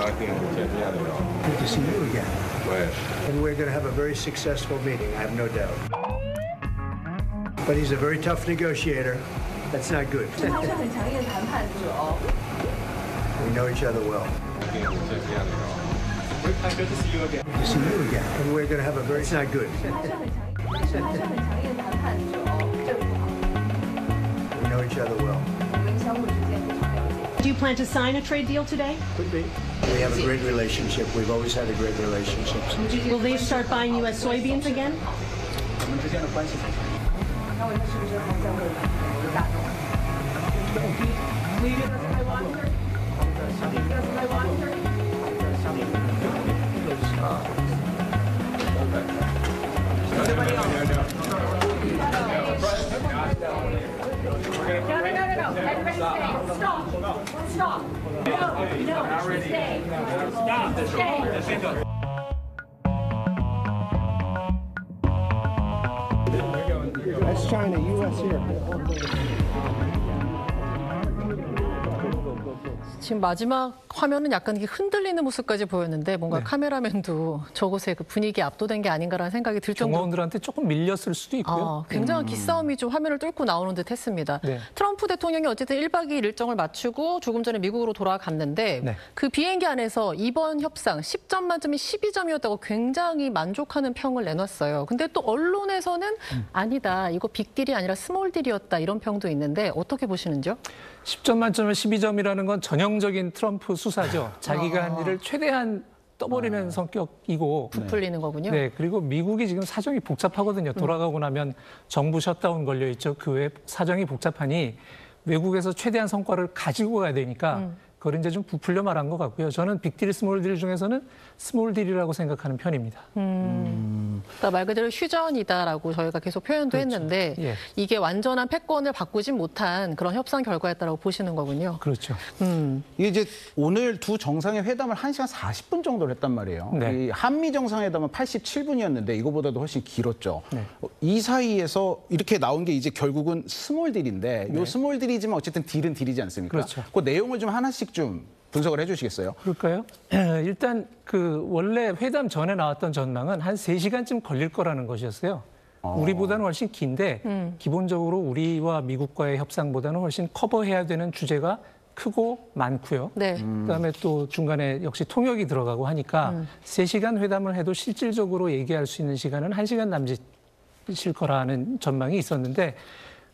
talking to Tiziano. Good to see you again. Where? And we're going to have a very successful meeting, I have no doubt. But he's a very tough negotiator. That's not good. 他是很强硬的谈判者哦。 We know each other well. Talking to Tiziano. Good to see you again. Good to see you again. And we're going to have a very... It's not good. 他是很强硬的谈判者哦，这不好。 We know each other well. 我们相互之间非常了解。 Do you plan to sign a trade deal today? Could be. We have a great relationship. We've always had a great relationship. Will they start buying U.S. soybeans again? 我们之间的关系非常好。那我们是不是还在为美国打动？Leave it as I want her. Leave it as I want her. Everybody else. No. Everybody stay. Stop. Stop. No. Stay. Stay. That's China, U.S. here. 지금 마지막 화면은 약간 이렇게 흔들리는 모습까지 보였는데 뭔가 네. 카메라맨도 저곳에 그 분위기에 압도된 게 아닌가라는 생각이 들 정도로 경호원들한테 조금 밀렸을 수도 있고요. 굉장한 기싸움이 좀 화면을 뚫고 나오는 듯 했습니다. 네. 트럼프 대통령이 어쨌든 1박 2일 일정을 마치고 조금 전에 미국으로 돌아갔는데 네. 그 비행기 안에서 이번 협상 10점 만점이 12점이었다고 굉장히 만족하는 평을 내놨어요. 근데 또 언론에서는 아니다, 이거 빅딜이 아니라 스몰딜이었다 이런 평도 있는데 어떻게 보시는지요? 10점 만점에 12점이라는 건 전형적인 트럼프 수사죠. 자기가 한 일을 최대한 떠버리는 성격이고. 부풀리는 거군요. 네, 그리고 미국이 지금 사정이 복잡하거든요. 돌아가고 나면 정부 셧다운 걸려 있죠. 그 외에 사정이 복잡하니 외국에서 최대한 성과를 가지고 가야 되니까 그걸 이제 좀 부풀려 말한 것 같고요. 저는 빅딜, 스몰딜 중에서는 스몰딜이라고 생각하는 편입니다. 그러니까 말 그대로 휴전이다라고 저희가 계속 표현도 그렇죠. 했는데 예. 이게 완전한 패권을 바꾸진 못한 그런 협상 결과였다라고 보시는 거군요. 그렇죠. 이게 이제 오늘 두 정상의 회담을 1시간 40분 정도를 했단 말이에요. 네. 이 한미 정상회담은 87분이었는데 이거보다도 훨씬 길었죠. 네. 이 사이에서 이렇게 나온 게 이제 결국은 스몰 딜인데 요 스몰 딜이지만 어쨌든 딜은 딜이지 않습니까? 그렇죠. 그 내용을 좀 하나씩 좀 분석을 해주시겠어요? 그럴까요? 일단 그 원래 회담 전에 나왔던 전망은 한 3시간쯤 걸릴 거라는 것이었어요. 우리보다는 훨씬 긴데 기본적으로 우리와 미국과의 협상보다는 훨씬 커버해야 되는 주제가 크고 많고요. 네. 그다음에 또 중간에 역시 통역이 들어가고 하니까 3시간 회담을 해도 실질적으로 얘기할 수 있는 시간은 1시간 남짓일 거라는 전망이 있었는데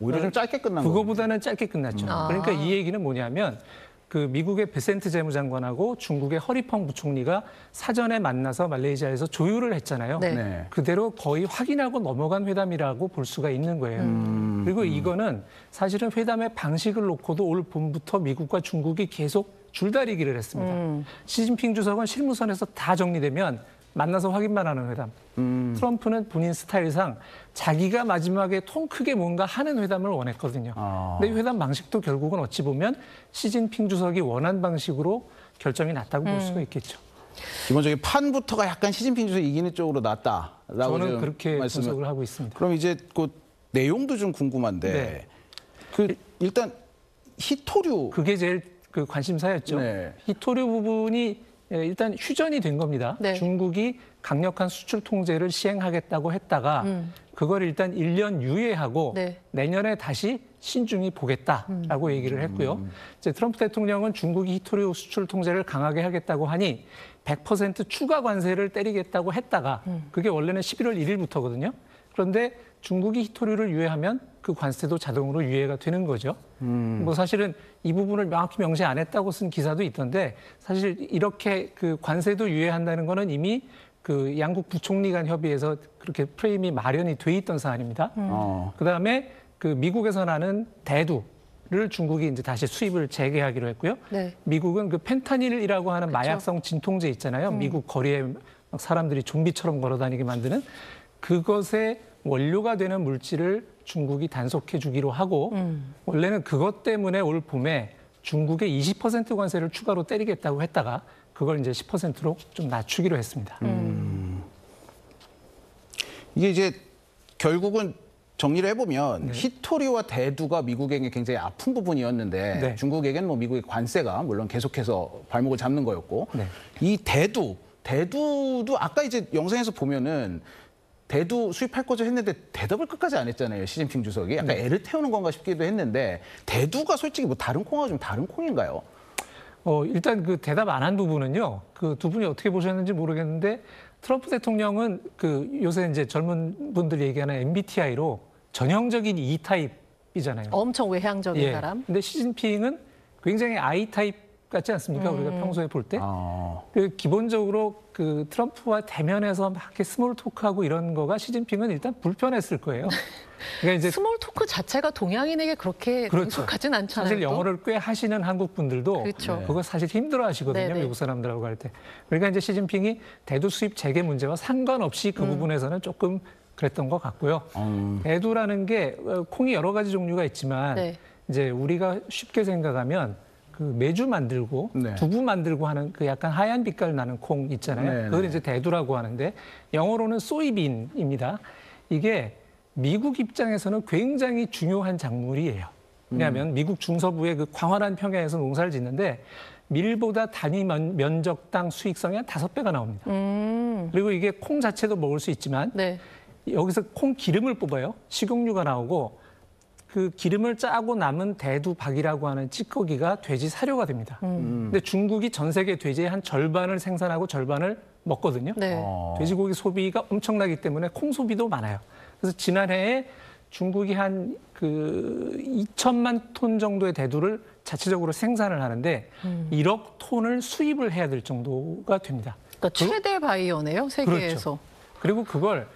오히려 좀 짧게 끝난 거예요. 그거보다는 짧게 끝났죠. 그러니까 이 얘기는 뭐냐면 그 미국의 베센트 재무장관하고 중국의 허리펑 부총리가 사전에 만나서 말레이시아에서 조율을 했잖아요. 네. 네. 그대로 거의 확인하고 넘어간 회담이라고 볼 수가 있는 거예요. 그리고 이거는 사실은 회담의 방식을 놓고도 올 봄부터 미국과 중국이 계속 줄다리기를 했습니다. 시진핑 주석은 실무선에서 다 정리되면 만나서 확인만 하는 회담. 트럼프는 본인 스타일상 자기가 마지막에 통 크게 뭔가 하는 회담을 원했거든요. 근데 이 회담 방식도 결국은 어찌 보면 시진핑 주석이 원한 방식으로 결정이 났다고 볼 수가 있겠죠. 기본적인 판부터가 약간 시진핑 주석이 이기는 쪽으로 났다라고 저는 그렇게 분석을 하고 있습니다. 그럼 이제 그 내용도 좀 궁금한데 네. 그 일단 히토류 그게 제일 그 관심사였죠. 네. 히토류 부분이 일단 휴전이 된 겁니다. 네. 중국이 강력한 수출 통제를 시행하겠다고 했다가 그걸 일단 1년 유예하고 네. 내년에 다시 신중히 보겠다라고 얘기를 했고요. 이제 트럼프 대통령은 중국이 히토류 수출 통제를 강하게 하겠다고 하니 100% 추가 관세를 때리겠다고 했다가 그게 원래는 11월 1일부터거든요. 그런데 중국이 히토류를 유예하면 그 관세도 자동으로 유예가 되는 거죠. 뭐 사실은 이 부분을 명확히 명시 안 했다고 쓴 기사도 있던데 사실 이렇게 그 관세도 유예한다는 거는 이미 그 양국 부총리 간 협의에서 그렇게 프레임이 마련이 돼 있던 사안입니다. 그다음에 그 미국에서 나는 대두를 중국이 이제 다시 수입을 재개하기로 했고요. 네. 미국은 그 펜타닐이라고 하는 마약성 진통제 있잖아요. 미국 거리에 막 사람들이 좀비처럼 걸어다니게 만드는 그것의 원료가 되는 물질을 중국이 단속해 주기로 하고 원래는 그것 때문에 올 봄에 중국에 20% 관세를 추가로 때리겠다고 했다가 그걸 이제 10%로 좀 낮추기로 했습니다. 이게 이제 결국은 정리를 해보면 히토리와 대두가 미국에게 굉장히 아픈 부분이었는데 네. 중국에게는 뭐 미국의 관세가 물론 계속해서 발목을 잡는 거였고 네. 이 대두도 아까 이제 영상에서 보면은 대두 수입할 거죠 했는데 대답을 끝까지 안 했잖아요. 시진핑 주석이 약간 애를 태우는 건가 싶기도 했는데 대두가 솔직히 뭐 다른 콩하고 좀 다른 콩인가요? 일단 그 대답 안 한 부분은요. 그 두 분이 어떻게 보셨는지 모르겠는데 트럼프 대통령은 그 요새 이제 젊은 분들이 얘기하는 MBTI로 전형적인 E타입이잖아요. 엄청 외향적인 사람. 근데 시진핑은 굉장히 I타입 같지 않습니까? 우리가 평소에 볼 때. 그 기본적으로 그 트럼프와 대면해서 막 이렇게 스몰 토크하고 이런 거가 시진핑은 일단 불편했을 거예요. 그러니까 이제 스몰 토크 자체가 동양인에게 그렇게 그렇죠. 익숙하진 않잖아요. 사실 또. 영어를 꽤 하시는 한국 분들도 그렇죠. 그거 사실 힘들어 하시거든요. 네네. 미국 사람들하고 할 때. 그러니까 이제 시진핑이 대두 수입 재개 문제와 상관없이 그 부분에서는 조금 그랬던 것 같고요. 대두라는 게 콩이 여러 가지 종류가 있지만 네. 이제 우리가 쉽게 생각하면 그 메주 만들고 네. 두부 만들고 하는 그 약간 하얀 빛깔 나는 콩 있잖아요. 네, 그걸 네. 이제 대두라고 하는데 영어로는 소이빈입니다. 이게 미국 입장에서는 굉장히 중요한 작물이에요. 왜냐하면 미국 중서부의 그 광활한 평야에서 농사를 짓는데 밀보다 단위 면적당 수익성이 한 5배가 나옵니다. 그리고 이게 콩 자체도 먹을 수 있지만 네. 여기서 콩 기름을 뽑아요. 식용유가 나오고 그 기름을 짜고 남은 대두박이라고 하는 찌꺼기가 돼지 사료가 됩니다. 근데 중국이 전 세계 돼지의 한 절반을 생산하고 절반을 먹거든요. 네. 돼지고기 소비가 엄청나기 때문에 콩 소비도 많아요. 그래서 지난해에 중국이 한 그 2천만 톤 정도의 대두를 자체적으로 생산을 하는데 1억 톤을 수입을 해야 될 정도가 됩니다. 그러니까 최대 바이어네요, 세계에서. 그렇죠. 그리고 그걸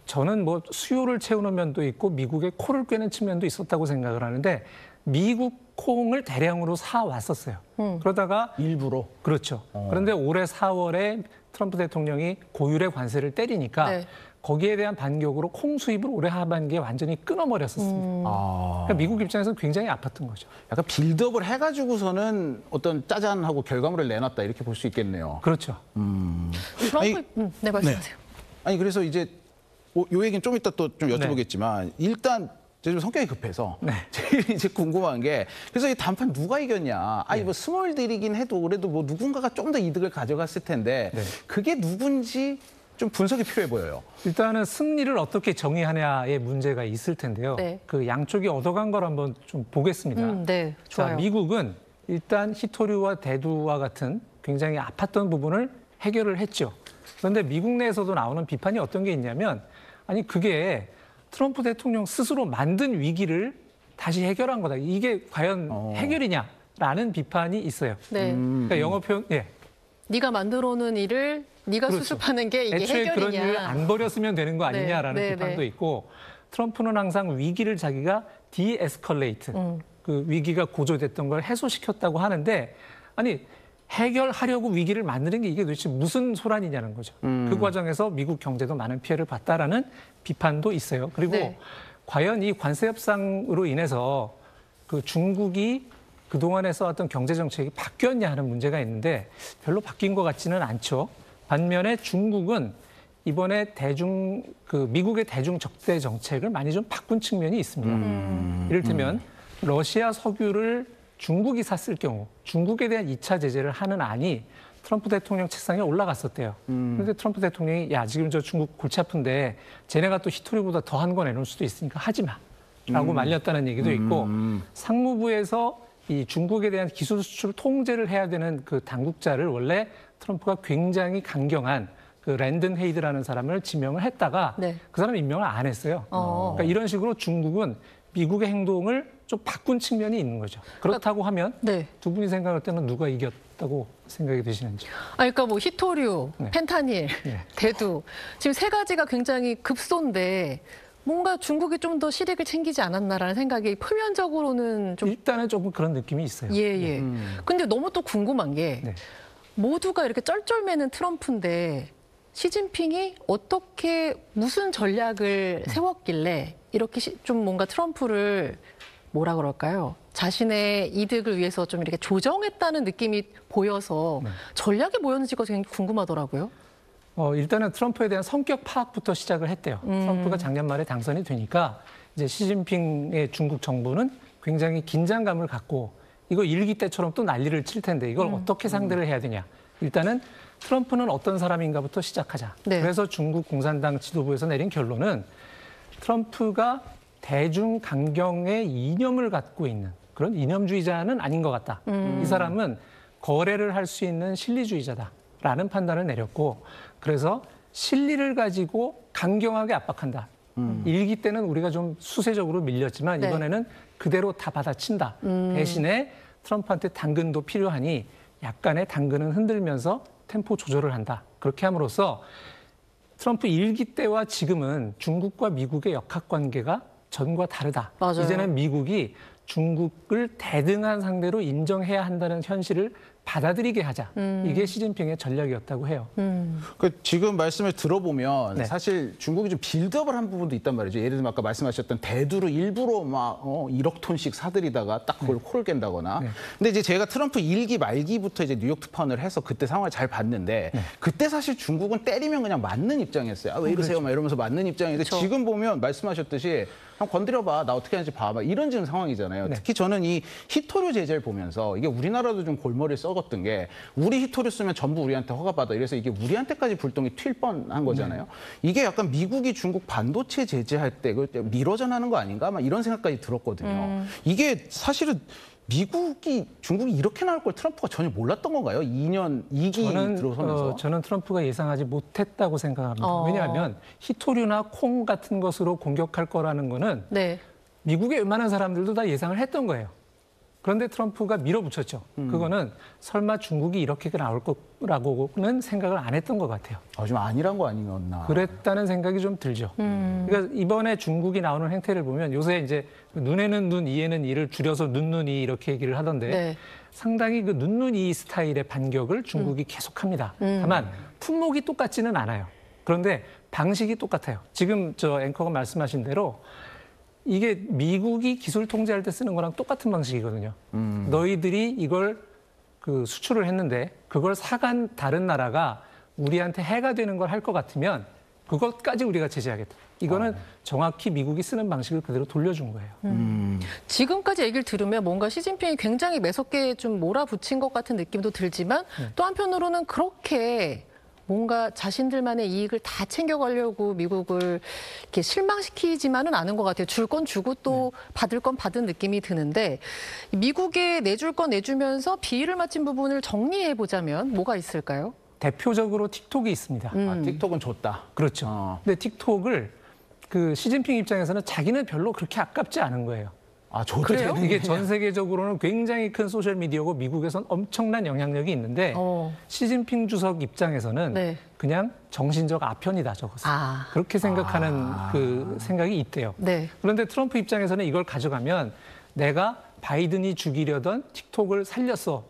저는 뭐 수요를 채우는 면도 있고 미국의 코를 꿰는 측면도 있었다고 생각을 하는데 미국 콩을 대량으로 사 왔었어요. 그러다가 일부러. 그렇죠. 그런데 올해 4월에 트럼프 대통령이 고율의 관세를 때리니까 네. 거기에 대한 반격으로 콩 수입을 올해 하반기에 완전히 끊어버렸었습니다. 그러니까 미국 입장에서는 굉장히 아팠던 거죠. 약간 빌드업을 해가지고서는 어떤 짜잔하고 결과물을 내놨다 이렇게 볼 수 있겠네요. 그렇죠. 트럼프, 네, 말씀하세요. 아니 그래서 이제 요 얘기는 좀 이따 또 좀 여쭤보겠지만 일단 제가 좀 성격이 급해서 제일 이제 궁금한 게 그래서 이 단판 누가 이겼냐? 아니 뭐 스몰딜이긴 해도 그래도 뭐 누군가가 좀 더 이득을 가져갔을 텐데 그게 누군지 좀 분석이 필요해 보여요. 일단은 승리를 어떻게 정의하냐의 문제가 있을 텐데요. 네. 그 양쪽이 얻어간 걸 한번 좀 보겠습니다. 네, 좋아요. 자, 미국은 일단 히토류와 대두와 같은 굉장히 아팠던 부분을 해결을 했죠. 그런데 미국 내에서도 나오는 비판이 어떤 게 있냐면 아니 그게 트럼프 대통령 스스로 만든 위기를 다시 해결한 거다. 이게 과연 해결이냐라는 비판이 있어요. 네. 그러니까 영어 표현, 네가 만들어 놓은 일을 네가 그렇죠. 수습하는 게 이게 애초에 해결이냐. 그런 일을 안 벌였으면 되는 거 아니냐라는 네, 비판도 네. 있고 트럼프는 항상 위기를 자기가 디에스컬레이트, 그 위기가 고조됐던 걸 해소시켰다고 하는데 아니 해결하려고 위기를 만드는 게 이게 도대체 무슨 소란이냐는 거죠. 그 과정에서 미국 경제도 많은 피해를 봤다라는 비판도 있어요. 그리고 네. 과연 이 관세 협상으로 인해서 그 중국이 그동안에 써왔던 경제 정책이 바뀌었냐 하는 문제가 있는데 별로 바뀐 것 같지는 않죠. 반면에 중국은 이번에 미국의 대중 적대 정책을 많이 좀 바꾼 측면이 있습니다. 이를테면 러시아 석유를 중국이 샀을 경우 중국에 대한 2차 제재를 하는 안이 트럼프 대통령 책상에 올라갔었대요. 그런데 트럼프 대통령이 야 지금 저 중국 골치 아픈데 쟤네가 또 히토리보다 더한 거 내놓을 수도 있으니까 하지 마라고 말렸다는 얘기도 있고 상무부에서 이 중국에 대한 기술 수출 통제를 해야 되는 그 당국자를 원래 트럼프가 굉장히 강경한 그 랜든 헤이드라는 사람을 지명을 했다가 네. 그 사람 임명을 안 했어요. 그러니까 이런 식으로 중국은 미국의 행동을 좀 바꾼 측면이 있는 거죠. 그렇다고 하면 네. 두 분이 생각할 때는 누가 이겼다고 생각이 되시는지. 그러니까 뭐 히토류, 네. 펜타닐, 네. 대두 지금 세 가지가 굉장히 급소인데 뭔가 중국이 좀 더 실익을 챙기지 않았나라는 생각이 표면적으로는 좀 일단은 조금 그런 느낌이 있어요. 예. 근데 너무 또 궁금한 게 네. 모두가 이렇게 쩔쩔매는 트럼프인데 시진핑이 어떻게 무슨 전략을 세웠길래 이렇게 좀 뭔가 트럼프를 뭐라 그럴까요? 자신의 이득을 위해서 좀 이렇게 조정했다는 느낌이 보여서 전략이 뭐였는지가 굉장히 궁금하더라고요. 일단은 트럼프에 대한 성격 파악부터 시작을 했대요. 트럼프가 작년 말에 당선이 되니까 이제 시진핑의 중국 정부는 굉장히 긴장감을 갖고 이거 일기 때처럼 또 난리를 칠 텐데 이걸 어떻게 상대를 해야 되냐. 일단은 트럼프는 어떤 사람인가부터 시작하자. 네. 그래서 중국 공산당 지도부에서 내린 결론은 트럼프가 대중 강경의 이념을 갖고 있는 그런 이념주의자는 아닌 것 같다. 이 사람은 거래를 할 수 있는 실리주의자다라는 판단을 내렸고 그래서 실리를 가지고 강경하게 압박한다. 일기 때는 우리가 좀 수세적으로 밀렸지만 네. 이번에는 그대로 다 받아친다. 대신에 트럼프한테 당근도 필요하니 약간의 당근은 흔들면서 템포 조절을 한다. 그렇게 함으로써 트럼프 일기 때와 지금은 중국과 미국의 역학관계가 전과 다르다. 맞아요. 이제는 미국이 중국을 대등한 상대로 인정해야 한다는 현실을 받아들이게 하자. 이게 시진핑의 전략이었다고 해요. 그 지금 말씀을 들어보면 네. 사실 중국이 좀 빌드업을 한 부분도 있단 말이죠. 예를 들면 아까 말씀하셨던 대두를 일부러 막 1억 톤씩 사들이다가 딱 그걸 콜 깬다거나. 네. 근데 이제 제가 트럼프 일기 말기부터 이제 뉴욕 특파원을 해서 그때 상황을 잘 봤는데 그때 사실 중국은 때리면 그냥 맞는 입장이었어요. 아, 왜 이러세요? 막 이러면서 맞는 입장인데 그렇죠. 지금 보면 말씀하셨듯이 한번 건드려봐. 나 어떻게 하는지 봐봐. 이런 지금 상황이잖아요. 네. 특히 저는 이 히토류 제재를 보면서 이게 우리나라도 좀 골머리를 썩었던 게 우리 히토류 쓰면 전부 우리한테 허가받아. 이래서 이게 우리한테까지 불똥이 튈 뻔한 거잖아요. 이게 약간 미국이 중국 반도체 제재할 때 미러전하는 거 아닌가? 막 이런 생각까지 들었거든요. 이게 사실은 미국이 중국이 이렇게 나올 걸 트럼프가 전혀 몰랐던 건가요? 2기 들어서면서. 저는 트럼프가 예상하지 못했다고 생각합니다. 어. 왜냐하면 히토류나 콩 같은 것으로 공격할 거라는 거는 네. 미국의 웬만한 사람들도 다 예상을 했던 거예요. 그런데 트럼프가 밀어붙였죠. 그거는 설마 중국이 이렇게 나올 거라고는 생각을 안 했던 것 같아요. 좀 아니란 거 아니었나. 그랬다는 생각이 좀 들죠. 그러니까 이번에 중국이 나오는 행태를 보면 요새 이제 눈에는 눈, 이에는 이를 줄여서 눈이 이렇게 얘기를 하던데 네. 상당히 그 눈이 스타일의 반격을 중국이 계속합니다. 다만 품목이 똑같지는 않아요. 그런데 방식이 똑같아요. 지금 저 앵커가 말씀하신 대로 이게 미국이 기술 통제할 때 쓰는 거랑 똑같은 방식이거든요. 너희들이 이걸 그 수출을 했는데 그걸 사간 다른 나라가 우리한테 해가 되는 걸 할 것 같으면 그것까지 우리가 제재하겠다. 이거는 정확히 미국이 쓰는 방식을 그대로 돌려준 거예요. 지금까지 얘기를 들으면 뭔가 시진핑이 굉장히 매섭게 좀 몰아붙인 것 같은 느낌도 들지만 또 한편으로는 그렇게 뭔가 자신들만의 이익을 다 챙겨가려고 미국을 이렇게 실망시키지만은 않은 것 같아요. 줄 건 주고 또 받을 건 받은 느낌이 드는데 미국에 내줄 건 내주면서 비위를 맞춘 부분을 정리해 보자면 뭐가 있을까요? 대표적으로 틱톡이 있습니다. 틱톡은 줬다. 그렇죠. 근데 틱톡을 그 시진핑 입장에서는 자기는 별로 그렇게 아깝지 않은 거예요. 줘도 그래요? 되는 이게 전 세계적으로는 굉장히 큰 소셜 미디어고 미국에선 엄청난 영향력이 있는데 시진핑 주석 입장에서는 네. 그냥 정신적 아편이다 저것은. 그렇게 생각하는 그 생각이 있대요. 네. 그런데 트럼프 입장에서는 이걸 가져가면 내가 바이든이 죽이려던 틱톡을 살렸어.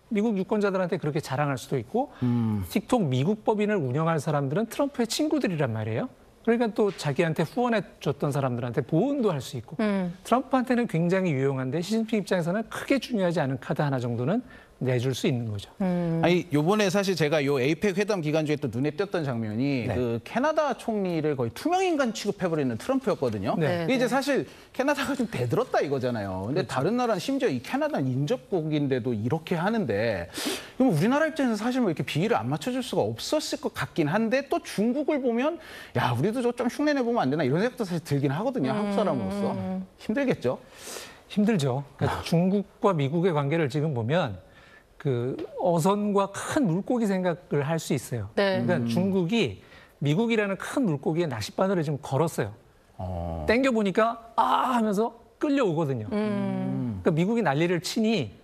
미국 유권자들한테 그렇게 자랑할 수도 있고 틱톡 미국 법인을 운영할 사람들은 트럼프의 친구들이란 말이에요. 그러니까 또 자기한테 후원해 줬던 사람들한테 보온도 할 수 있고 트럼프한테는 굉장히 유용한데 시진핑 입장에서는 크게 중요하지 않은 카드 하나 정도는 내줄 수 있는 거죠. 아니 요번에 사실 제가 요 에이펙 회담 기간 중에 또 눈에 띄었던 장면이 네. 그 캐나다 총리를 거의 투명인간 취급해버리는 트럼프였거든요. 네. 이게 이제 사실 캐나다가 좀 대들었다 이거잖아요. 근데 다른 나라는 심지어 이 캐나다는 인접국인데도 이렇게 하는데 그럼 우리나라 입장에서 사실 뭐 이렇게 비위를 안 맞춰줄 수가 없었을 것 같긴 한데 또 중국을 보면 야 우리도 좀 흉내내 보면 안 되나 이런 생각도 사실 들긴 하거든요. 한국 사람으로서 힘들겠죠. 힘들죠. 그러니까 중국과 미국의 관계를 지금 보면 그 어선과 큰 물고기 생각을 할 수 있어요. 네. 그러니까 중국이 미국이라는 큰 물고기에 낚싯바늘을 지금 걸었어요. 땡겨 보니까 하면서 끌려오거든요. 그러니까 미국이 난리를 치니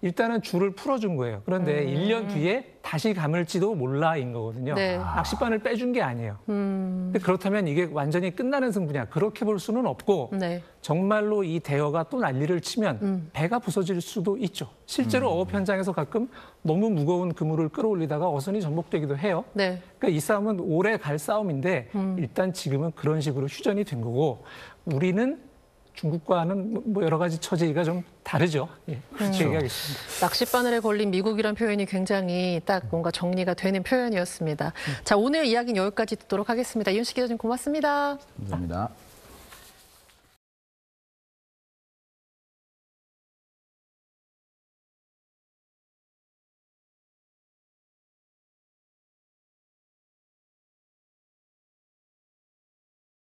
일단은 줄을 풀어준 거예요. 그런데 1년 뒤에 다시 감을지도 몰라인 거거든요. 네. 낚싯바늘 빼준 게 아니에요. 근데 그렇다면 이게 완전히 끝나는 승부냐? 그렇게 볼 수는 없고 네. 정말로 이 대여가 또 난리를 치면 배가 부서질 수도 있죠. 실제로 어업 현장에서 가끔 너무 무거운 그물을 끌어올리다가 어선이 전복되기도 해요. 네. 그러니까 이 싸움은 오래 갈 싸움인데 일단 지금은 그런 식으로 휴전이 된 거고 우리는 중국과는 뭐 여러 가지 처지가 좀 다르죠. 예, 그렇게 얘기하겠습니다. 낚싯바늘에 걸린 미국이란 표현이 굉장히 딱 뭔가 정리가 되는 표현이었습니다. 자, 오늘 이야기는 여기까지 듣도록 하겠습니다. 이윤식 기자님 고맙습니다. 감사합니다.